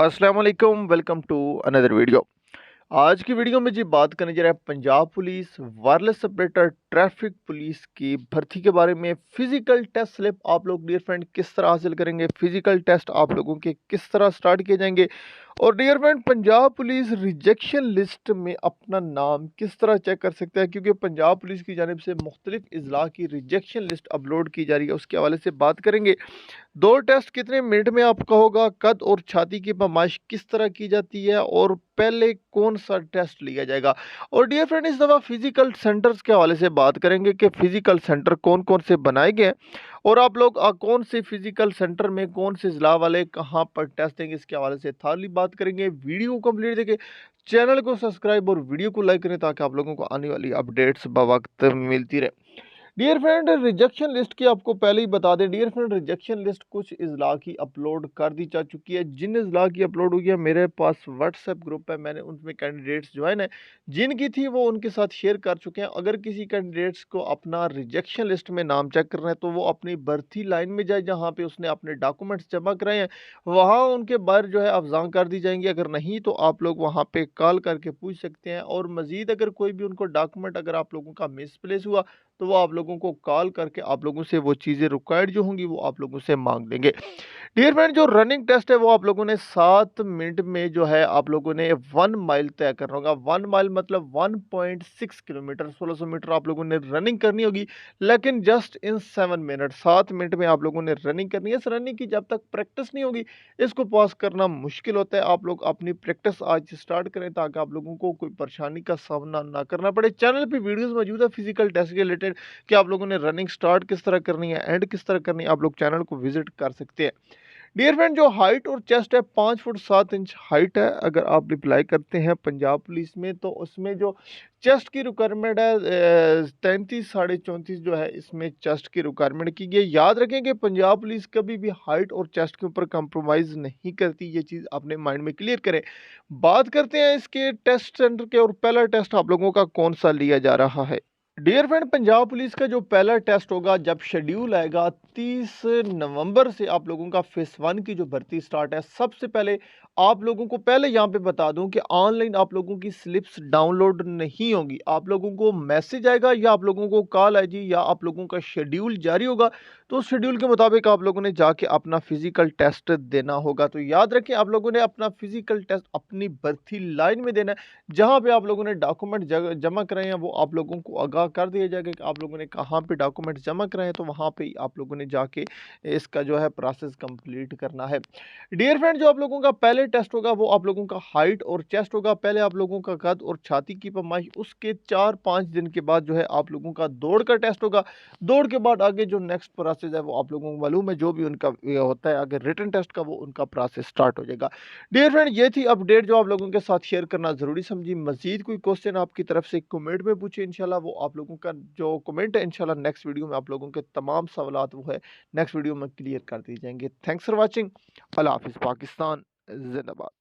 अस्सलाम वालेकुम, welcome to another video. आज की वीडियो में जी बात करने जा रहे हैं Punjab police wireless operator traffic police की भर्ती के बारे में। फिजिकल टेस्ट स्लिप आप लोग डियर फ्रेंड किस तरह हासिल करेंगे, फिजिकल टेस्ट आप लोगों के किस तरह स्टार्ट किए जाएंगे, और dear friend Punjab police rejection list में अपना नाम किस तरह चेक कर सकते हैं, क्योंकि पंजाब पुलिस की जानिब से मुख्तलिफ अजला की रिजेक्शन लिस्ट अपलोड की जा रही है। उसके हवाले से बात करेंगे। दो टेस्ट कितने मिनट में आपका होगा, कद और छाती की पैमाइश किस तरह की जाती है, और पहले कौन सा टेस्ट लिया जाएगा। और डियर फ्रेंड इस दफ़ा फिजिकल सेंटर्स के हवाले से बात करेंगे कि फिजिकल सेंटर कौन कौन से बनाए गए हैं, और आप लोग कौन से फिजिकल सेंटर में कौन से जिला वाले कहाँ पर टेस्ट देंगे, इसके हवाले से थाली बात करेंगे। वीडियो को कंप्लीट देखें, चैनल को सब्सक्राइब और वीडियो को लाइक करें ताकि आप लोगों को आने वाली अपडेट्स बवक्त मिलती रहे। डियर फ्रेंड रिजेक्शन लिस्ट की आपको पहले ही बता दें, डियर फ्रेंड रिजेक्शन लिस्ट कुछ अजला की अपलोड कर दी जा चुकी है। जिन अजला की अपलोड हुई है, मेरे पास व्हाट्सएप ग्रुप है, मैंने उनमें कैंडिडेट्स ज्वाइन है, जिनकी थी वो उनके साथ शेयर कर चुके हैं। अगर किसी कैंडिडेट्स को अपना रिजेक्शन लिस्ट में नाम चेक करना है तो वो अपनी भर्ती लाइन में जाए, जहाँ पे उसने अपने डॉक्यूमेंट्स जमा कराए हैं, वहाँ उनके बारे जो है अफजां कर दी जाएंगी। अगर नहीं तो आप लोग वहाँ पे कॉल करके पूछ सकते हैं, और मजीद अगर कोई भी उनको डॉक्यूमेंट अगर आप लोगों का मिसप्लेस हुआ तो वो आप लोगों को कॉल करके आप लोगों से वो चीज़ें रिक्वायर्ड जो होंगी वो आप लोगों से मांग लेंगे। डियर फ्रेंड जो रनिंग टेस्ट है वो आप लोगों ने 7 मिनट में जो है आप लोगों ने 1 माइल तय करना होगा। 1 माइल मतलब 1.6 किलोमीटर, 1600 मीटर आप लोगों ने रनिंग करनी होगी, लेकिन जस्ट इन 7 मिनट, 7 मिनट में आप लोगों ने रनिंग करनी है। इस रनिंग की जब तक प्रैक्टिस नहीं होगी इसको पास करना मुश्किल होता है। आप लोग अपनी प्रैक्टिस आज स्टार्ट करें ताकि आप लोगों को कोई परेशानी का सामना ना करना पड़े। चैनल पे वीडियोस मौजूद है फिजिकल टेस्ट के रिलेटेड कि आप लोगों ने रनिंग स्टार्ट किस तरह करनी है, एंड किस तरह करनी है, आप लोग चैनल को विजिट कर सकते हैं। डियर फ्रेंड जो हाइट और चेस्ट है 5 फुट 7 इंच हाइट है। अगर आप रिप्लाई करते हैं पंजाब पुलिस में तो उसमें जो चेस्ट की रिक्वायरमेंट है 33 साढ़े 34 जो है, इसमें चेस्ट की रिक्वायरमेंट की गई। याद रखें कि पंजाब पुलिस कभी भी हाइट और चेस्ट के ऊपर कंप्रोमाइज़ नहीं करती, ये चीज़ अपने माइंड में क्लियर करें। बात करते हैं इसके टेस्ट सेंटर के, और पहला टेस्ट आप लोगों का कौन सा लिया जा रहा है। डियर फ्रेंड पंजाब पुलिस का जो पहला टेस्ट होगा, जब शेड्यूल आएगा 30 नवंबर से आप लोगों का फेस 1 की जो भर्ती स्टार्ट है। सबसे पहले आप लोगों को पहले यहाँ पे बता दूं कि ऑनलाइन आप लोगों की स्लिप्स डाउनलोड नहीं होगी। आप लोगों को मैसेज आएगा या आप लोगों को कॉल आएगी या आप लोगों का शेड्यूल जारी होगा, तो उस शेड्यूल के मुताबिक आप लोगों ने जाके अपना फिजिकल टेस्ट देना होगा। तो याद रखें आप लोगों ने अपना फिजिकल टेस्ट अपनी भर्ती लाइन में देना है, जहाँ पे आप लोगों ने डॉक्यूमेंट जमा कराए हैं वो आप लोगों को आगाह कर दिया जाएगा कि आप लोगों ने कहाँ पे डॉक्यूमेंट जमा कराए हैं, तो वहाँ पे ही आप लोगों ने जाके इसका जो है प्रोसेस कंप्लीट करना है। डियर फ्रेंड जो आप लोगों का पहले टेस्ट होगा वो आप लोगों का हाइट और चेस्ट होगा। पहले आप लोगों का कद और छाती की पैमाइश, उसके 4-5 दिन के बाद जो है आप लोगों का दौड़ का टेस्ट होगा। दौड़ के बाद आगे जो नेक्स्ट प्रोसेस है वो आप लोगों को मालूम है, जो भी उनका ये होता है आगे रिटन टेस्ट का, वो उनका प्रोसेस स्टार्ट हो जाएगा। डियर फ्रेंड ये थी अपडेट जो आप लोगों के साथ शेयर करना ज़रूरी समझी। मजीद कोई क्वेश्चन आपकी तरफ से कमेंट में पूछे, इंशाल्लाह वो आप लोगों का जो कमेंट है इंशाल्लाह नेक्स्ट वीडियो में आप लोगों के तमाम सवालात वो है नेक्स्ट वीडियो में क्लियर कर दिए जाएंगे। Thanks for watching. अल्लाह हाफिज़। पाकिस्तान जिंदाबाद।